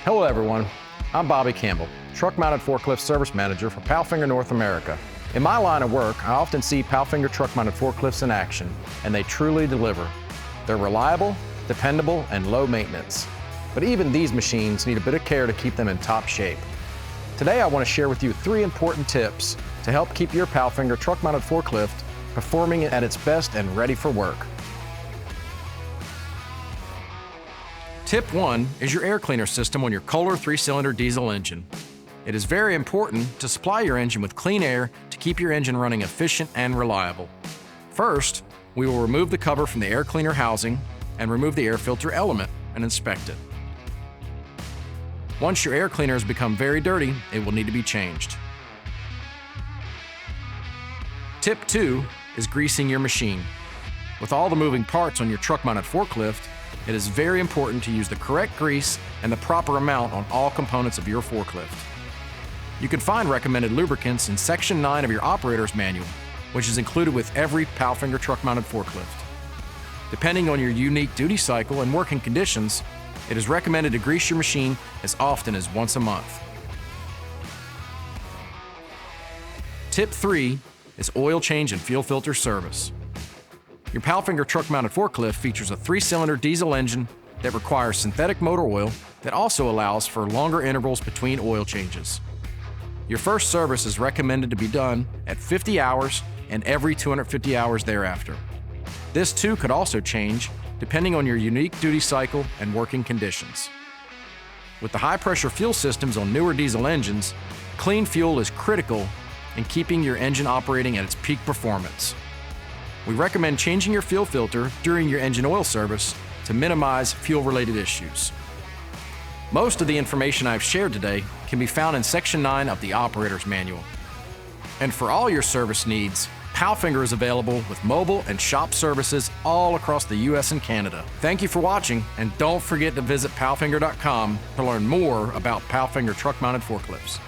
Hello everyone, I'm Bobby Campbell, truck-mounted forklift service manager for PALFINGER North America. In my line of work, I often see PALFINGER truck-mounted forklifts in action, and they truly deliver. They're reliable, dependable, and low maintenance. But even these machines need a bit of care to keep them in top shape. Today I want to share with you 3 important tips to help keep your PALFINGER truck-mounted forklift performing at its best and ready for work. Tip 1 is your air cleaner system on your Kohler 3-cylinder diesel engine. It is very important to supply your engine with clean air to keep your engine running efficient and reliable. First, we will remove the cover from the air cleaner housing and remove the air filter element and inspect it. Once your air cleaner has become very dirty, it will need to be changed. Tip 2 is greasing your machine. With all the moving parts on your truck-mounted forklift, it is very important to use the correct grease and the proper amount on all components of your forklift. You can find recommended lubricants in Section 9 of your operator's manual, which is included with every PALFINGER truck-mounted forklift. Depending on your unique duty cycle and working conditions, it is recommended to grease your machine as often as once a month. Tip 3 is oil change and fuel filter service. Your PALFINGER truck-mounted forklift features a 3-cylinder diesel engine that requires synthetic motor oil that also allows for longer intervals between oil changes. Your first service is recommended to be done at 50 hours and every 250 hours thereafter. This too could also change depending on your unique duty cycle and working conditions. With the high-pressure fuel systems on newer diesel engines, clean fuel is critical in keeping your engine operating at its peak performance. We recommend changing your fuel filter during your engine oil service to minimize fuel-related issues. Most of the information I've shared today can be found in Section 9 of the Operator's Manual. And for all your service needs, PALFINGER is available with mobile and shop services all across the US and Canada. Thank you for watching, and don't forget to visit palfinger.com to learn more about PALFINGER truck-mounted forklifts.